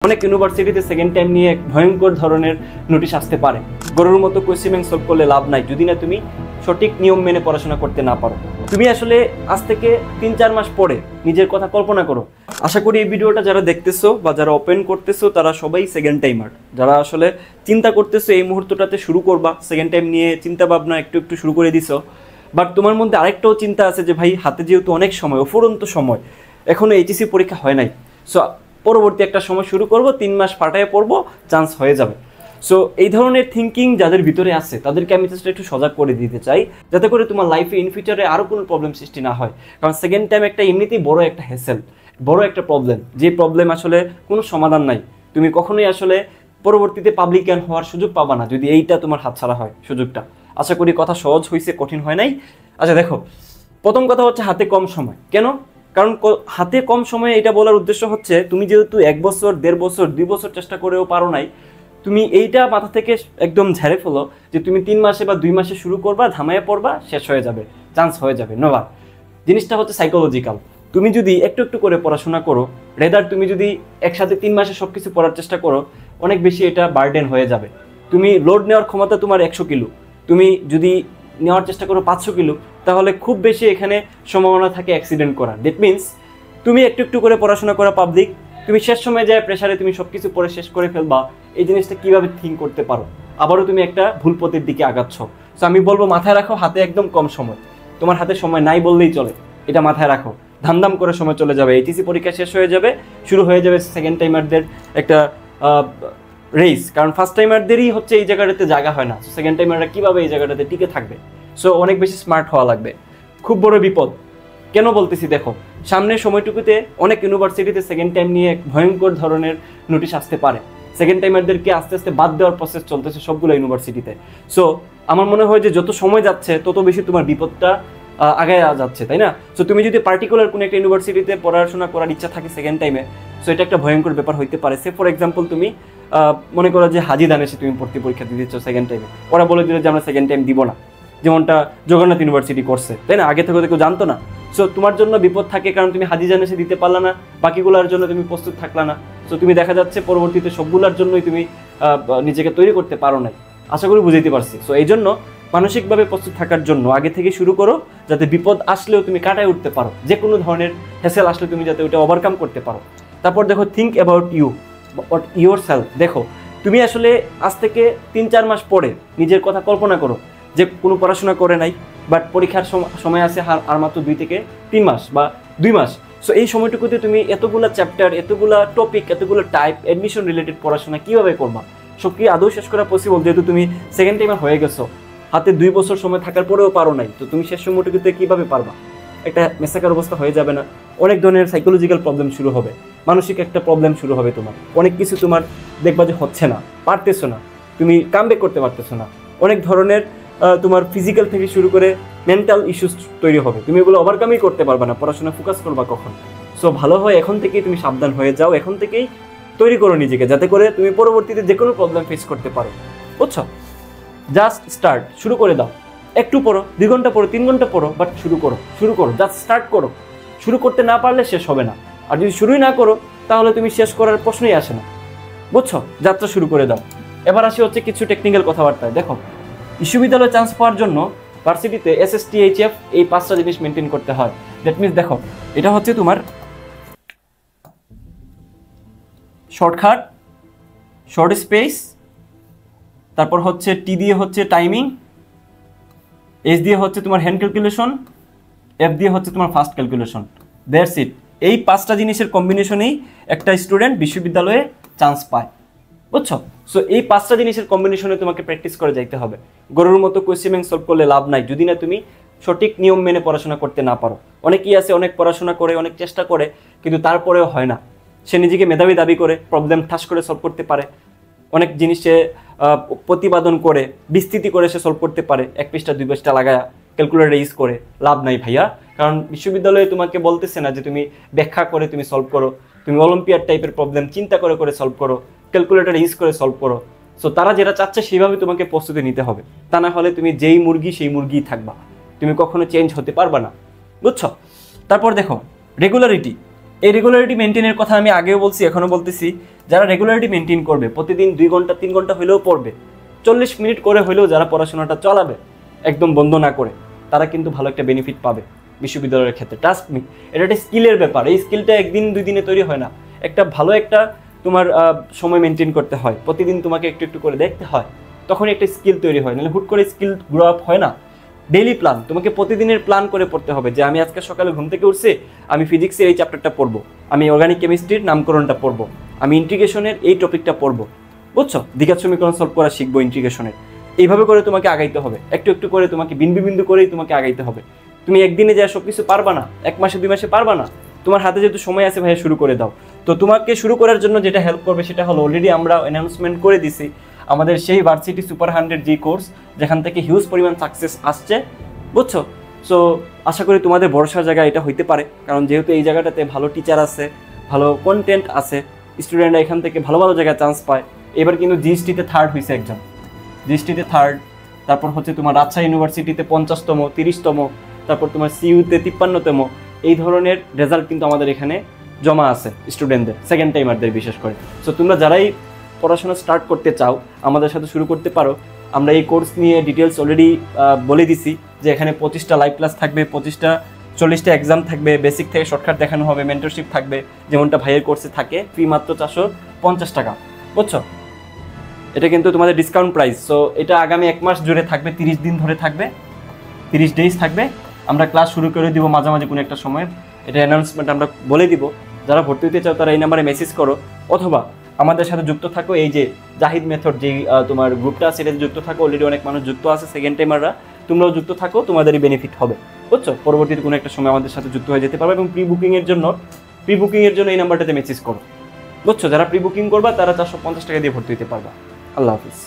অনেক ইউনিভার্সিটিতে second time নিয়ে ভয়ঙ্কর ধরনের নোটিশ আসতে পারে। গরুর মতো কোয়েশ্চেন ব্যাংক সলভ করলে লাভ নাই যদি না তুমি সঠিক নিয়ম মেনে পড়াশোনা করতে না পারো। তুমি আসলে আজ থেকে 3-4 মাস পরে নিজের কথা কল্পনা করো। আশা করি এই ভিডিওটা যারা দেখতেছো বা যারা ওপেন করতেছো তারা সবাই সেকেন্ড টাইমার। যারা আসলে চিন্তা করতেছো এই মুহূর্তটাতে শুরু করবা, সেকেন্ড টাইম নিয়ে চিন্তা ভাবনা একটু একটু শুরু করে দিছো, বাট তোমার মধ্যে আরেকটাও চিন্তা আছে যে ভাই হাতে যেহেতু অনেক সময়, অফুরন্ত সময়, এখনো এইচএসসি পরীক্ষা হয় নাই, সো পরবর্তী একটা সময় শুরু করব, 3 মাস ফাটায় পড়বো, চান্স হয়ে যাবে। সো এই ধরনের থিঙ্কিং যাদের ভিতরে আছে তাদেরকে আমি জাস্ট একটু সজাগ করে দিতে চাই, যাতে করে তোমার লাইফে ইন ফিউচারে আরও কোনো প্রবলেম সৃষ্টি না হয়। কারণ সেকেন্ড টাইম একটা এমনিতেই বড় একটা হ্যাসেল, বড় একটা প্রবলেম, যে প্রবলেম আসলে কোনো সমাধান নাই। তুমি কখনোই আসলে পরবর্তীতে পাবলিকান হওয়ার সুযোগ পাবা না যদি এইটা তোমার হাতছাড়া হয় সুযোগটা। আশা করি কথা সহজ হয়েছে, কঠিন হয় নাই। আচ্ছা দেখো, প্রথম কথা হচ্ছে হাতে কম সময়। কেন? কারণ হাতে কম সময়ে এটা বলার উদ্দেশ্য হচ্ছে তুমি যেহেতু 1 বছর, 1.5 বছর, 2 বছর চেষ্টা করেও পারো নাই, তুমি এইটা মাথা থেকে একদম ঝেড়ে ফেলো যে তুমি 3 মাসে বা 2 মাসে শুরু করবা, ধামাইয়া পড়বা, শেষ হয়ে যাবে, চান্স হয়ে যাবে। নোবা, জিনিসটা হচ্ছে সাইকোলজিক্যাল। তুমি যদি একটু একটু করে পড়াশোনা করো, রেদার তুমি যদি একসাথে 3 মাসে সব কিছু পড়ার চেষ্টা করো, অনেক বেশি এটা বার্ডেন হয়ে যাবে। তুমি লোড নেওয়ার ক্ষমতা তোমার 100 কিলো, তুমি যদি নেওয়ার চেষ্টা করো 500 কিলো, তাহলে খুব বেশি এখানে সম্ভাবনা থাকে অ্যাক্সিডেন্ট করার। দ্যাট মিনস তুমি একটু একটু করে পড়াশোনা করা পাবলিক, তুমি শেষ সময় যায় প্রেশারে তুমি সব কিছু পড়ে শেষ করে ফেলবা, এই জিনিসটা কীভাবে থিঙ্ক করতে পারো? আবারও তুমি একটা ভুল পথের দিকে আগাচ্ছ। সো আমি বলবো মাথায় রাখো, হাতে একদম কম সময়, তোমার হাতে সময় নাই বললেই চলে, এটা মাথায় রাখো। ধামধাম করে সময় চলে যাবে, এইচএসসি পরীক্ষা শেষ হয়ে যাবে, শুরু হয়ে যাবে সেকেন্ড টাইমারদের একটা রেস। কারণ ফার্স্ট টাইমারদেরই হচ্ছে এই জায়গাটাতে জায়গা হয় না, সো সেকেন্ড টাইমাররা কীভাবে এই জায়গাটাতে টিকে থাকবে? সো অনেক বেশি স্মার্ট হওয়া লাগবে। খুব বড় বিপদ। কেন বলতেছি দেখো, সামনের সময়টুকুতে অনেক ইউনিভার্সিটিতে সেকেন্ড টাইম নিয়ে ভয়ঙ্কর ধরনের নোটিশ আসতে পারে। সেকেন্ড টাইমারদেরকে আস্তে আস্তে বাদ দেওয়ার প্রসেস চলতেছে সবগুলো ইউনিভার্সিটিতে। সো আমার মনে হয় যে যত সময় যাচ্ছে তত বেশি তোমার বিপদটা আগায় যাচ্ছে, তাই না? সো তুমি যদি পার্টিকুলার কোনো একটা ইউনিভার্সিটিতে পড়াশোনা করার ইচ্ছা থাকে সেকেন্ড টাইমে, সো এটা একটা ভয়ঙ্কর ব্যাপার হইতে পারে। সে ফর এক্সাম্পল তুমি মনে করো যে হাজি দানেশে তুমি ভর্তি পরীক্ষা দিতে চাও সেকেন্ড টাইমে, ওরা বলে দিল যে আমরা সেকেন্ড টাইম দিব না, যেমনটা জগন্নাথ ইউনিভার্সিটি করছে, তাই না? আগে থেকে কেউ জানতো না। সো তোমার জন্য বিপদ থাকে, কারণ তুমি হাজি জানেশে দিতে পারলা না, বাকিগুলোর জন্য তুমি প্রস্তুত থাকলা না। সো তুমি দেখা যাচ্ছে পরবর্তীতে সবগুলোর জন্যই তুমি নিজেকে তৈরি করতে পারো নাই। আশা করি বুঝাইতে পারছি। সো এই জন্য মানসিকভাবে প্রস্তুত থাকার জন্য আগে থেকে শুরু করো, যাতে বিপদ আসলেও তুমি কাটায় উঠতে পারো, যে কোনো ধরনের হ্যাসেল আসলে তুমি যাতে ওটা ওভারকাম করতে পারো। তারপর দেখো, থিঙ্ক অ্যাবাউট ইউর সেলফ। দেখো তুমি আসলে আজ থেকে 3-4 মাস পরে নিজের কথা কল্পনা করো, যে কোনো পড়াশোনা করে নাই, বাট পরীক্ষার সময় আছে আর মাত্র 2 থেকে 3 মাস বা 2 মাস। সো এই সময়টুকুতে তুমি এতগুলো চ্যাপ্টার, এতগুলো টপিক, এতগুলো টাইপ, অ্যাডমিশন রিলেটেড পড়াশোনা কীভাবে করবা? সব কি আদৌ শেষ করা পসিবল? যেহেতু তুমি সেকেন্ড টাইমার হয়ে গেছো, হাতে 2 বছর সময় থাকার পরেও পারো নাই, তো তুমি শেষ সময়টুকুতে কীভাবে পারবা? একটা মেসাকার অবস্থা হয়ে যাবে না? অনেক ধরনের সাইকোলজিক্যাল প্রবলেম শুরু হবে, মানসিক একটা প্রবলেম শুরু হবে তোমার। অনেক কিছু তোমার দেখবা যে হচ্ছে না, পারতেছো না, তুমি কামব্যাক করতে পারতেছো না। অনেক ধরনের তোমার ফিজিক্যাল থেকে শুরু করে মেন্টাল ইস্যুস তৈরি হবে, তুমি এগুলো ওভারকামই করতে পারবে না। পড়াশোনা ফোকাস করবা কখন? সো ভালো হয় এখন থেকেই তুমি সাবধান হয়ে যাও, এখন থেকেই তৈরি করো নিজেকে, যাতে করে তুমি পরবর্তীতে যে কোনো প্রবলেম ফেস করতে পারো। বুঝছো? জাস্ট স্টার্ট, শুরু করে দাও। একটু পড়ো, 2 ঘন্টা পড়ো, 3 ঘন্টা পড়ো, বাট শুরু করো, জাস্ট স্টার্ট করো। শুরু করতে না পারলে শেষ হবে না, আর যদি শুরুই না করো তাহলে তুমি শেষ করার প্রশ্নই আসে না। বুঝছো? যাত্রা শুরু করে দাও। এবার আসি হচ্ছে কিছু টেকনিক্যাল কথাবার্তায়। দেখো, বিশ্ববিদ্যালয়ে চান্স পাওয়ার জন্য ভার্সিটিতে SST HF এই 5টা জিনিস মেনটেন করতে হয়। দ্যাট মিনস দেখো, এটা হচ্ছে তোমার শর্টকাট, শর্ট স্পেস, তারপর হচ্ছে T দিয়ে হচ্ছে টাইমিং, H দিয়ে হচ্ছে তোমার হ্যান্ড ক্যালকুলেশন, F দিয়ে হচ্ছে তোমার ফাস্ট ক্যালকুলেশন। That's it. এই 5টা জিনিসের কম্বিনেশনেই একটা স্টুডেন্ট বিশ্ববিদ্যালয়ে চান্স পায়। বুঝছো? সো এই 5টা জিনিসের কম্বিনেশনে তোমাকে প্র্যাকটিস করে যাইতে হবে। গরুর মতো কোয়েশ্চেন ব্যাংক সলভ করলে লাভ নাই যদি না তুমি সঠিক নিয়ম মেনে পড়াশোনা করতে না পারো। অনেকেই আছে অনেক পড়াশোনা করে, অনেক চেষ্টা করে, কিন্তু তারপরেও হয় না। সে নিজেকে মেধাবী দাবি করে, প্রবলেম ঠাস করে সলভ করতে পারে, অনেক জিনিস সে প্রতিপাদন করে, বিস্তৃতি করে সে সলভ করতে পারে, 1 পৃষ্ঠা 2 পৃষ্ঠা লাগায়া ক্যালকুলেটর ইউজ করে। লাভ নাই ভাইয়া, কারণ বিশ্ববিদ্যালয়ে তোমাকে বলতেছে না যে তুমি ব্যাখ্যা করে তুমি সলভ করো, তুমি অলিম্পিয়াড টাইপের প্রবলেম চিন্তা করে করে সলভ করো, ক্যালকুলেটর ইউজ করে সলভ করো। সো তারা যেটা চাচ্ছে সেইভাবে তোমাকে প্রস্তুতি নিতে হবে, তা না হলে তুমি যেই মুরগি সেই মুরগিই থাকবা, তুমি কখনো চেঞ্জ হতে পারবা না। বুঝছো? তারপর দেখো রেগুলারিটি। এই রেগুলারিটি মেনটেনের কথা আমি আগেও বলছি, এখনও বলতেছি যারা রেগুলারিটি মেনটেন করবে, প্রতিদিন 2 ঘন্টা 3 ঘন্টা হলেও পড়বে, 40 মিনিট করে হলেও যারা পড়াশোনাটা চালাবে একদম বন্ধ না করে, তারা কিন্তু ভালো একটা বেনিফিট পাবে বিশ্ববিদ্যালয়ের ক্ষেত্রে। ট্রাস্ট মি, এটা একটা স্কিলের ব্যাপার। এই স্কিলটা একদিন 2 দিনে তৈরি হয় না। একটা ভালো একটা তোমার সময় মেনটেন করতে হয়, প্রতিদিন তোমাকে একটু একটু করে দেখতে হয়, তখন একটা স্কিল তৈরি হয়। নাহলে হুট করে স্কিল গ্রো আপ হয় না। ডেইলি প্ল্যান, তোমাকে প্রতিদিনের প্ল্যান করে পড়তে হবে যে আমি আজকে সকালে ঘুম থেকে উঠছি, আমি ফিজিক্সের এই চ্যাপ্টারটা পড়বো, আমি অর্গানিক কেমিস্ট্রির নামকরণটা পড়বো, আমি ইন্টিগ্রেশনের এই টপিকটা পড়বো, বুঝছো? দ্বিঘাত সমীকরণ সলভ করা শিখবো ইন্টিগ্রেশনের। এইভাবে করে তোমাকে আগাইতে হবে, একটু একটু করে তোমাকে বিন্দু বিন্দু করেই তোমাকে আগাইতে হবে। তুমি একদিনে যা সব কিছু পারবা না, 1 মাসে 2 মাসে পারবা না। তোমার হাতে যেহেতু সময় আছে ভাইয়া, শুরু করে দাও। তো তোমাকে শুরু করার জন্য যেটা হেল্প করবে সেটা হলো, অলরেডি আমরা অ্যানাউন্সমেন্ট করে দিছি আমাদের সেই ভার্সিটি সুপার 100 জি কোর্স, যেখান থেকে হিউজ পরিমাণ সাকসেস আসছে, বুঝছো? সো আশা করি তোমাদের ভরসার জায়গা এটা হইতে পারে, কারণ যেহেতু এই জায়গাটাতে ভালো টিচার আছে, ভালো কন্টেন্ট আছে, স্টুডেন্টরা এখান থেকে ভালো ভালো জায়গায় চান্স পায়। এবার কিন্তু জিএসটিতে 3rd হয়েছে একজন, জিএসটিতে 3rd। তারপর হচ্ছে তোমার রাজশাহী ইউনিভার্সিটিতে 50তম, 30তম, তারপর তোমার সিইউতে 53তম। এই ধরনের রেজাল্ট কিন্তু আমাদের এখানে জমা আছে স্টুডেন্টদের, সেকেন্ড টাইমারদের বিশেষ করে। সো তোমরা যারাই পড়াশোনা স্টার্ট করতে চাও আমাদের সাথে শুরু করতে পারো। আমরা এই কোর্স নিয়ে ডিটেলস অলরেডি বলে দিছি যে এখানে 25টা লাইভ ক্লাস থাকবে, 40টা এক্সাম থাকবে, বেসিক থেকে শর্টকাট দেখানো হবে, মেন্টরশিপ থাকবে, যেমনটা ভাইয়ের কোর্সে থাকে। ফি মাত্র 450 টাকা, বুঝছো? এটা কিন্তু তোমাদের ডিসকাউন্ট প্রাইস। সো এটা আগামী 1 মাস জুড়ে থাকবে, 30 দিন ধরে থাকবে, 30 ডেজ থাকবে। আমরা ক্লাস শুরু করে দিব মাঝামাঝি কোনো একটা সময়, এটা অ্যানাউন্সমেন্ট আমরা বলে দিব। যারা ভর্তি হতে চাও তারা এই নাম্বারে মেসেজ করো, অথবা আমাদের সাথে যুক্ত থাকো। এই যে জাহিদ মেথড যেই তোমার গ্রুপটা আছে, এটাতে যুক্ত থাকো। অলরেডি অনেক মানুষ যুক্ত আছে, সেকেন্ড টাইমাররা, তোমরাও যুক্ত থাকো, তোমাদেরই বেনিফিট হবে, বুঝছো? পরবর্তীতে কোনো একটা সময় আমাদের সাথে যুক্ত হয়ে যেতে পারবে। এবং প্রি বুকিংয়ের জন্য এই নাম্বারটাতে মেসেজ করো, বুঝছো? যারা প্রি বুকিং করবা তারা 450 টাকা দিয়ে ভর্তি হতে পারবা। আল্লাহ হাফিজ।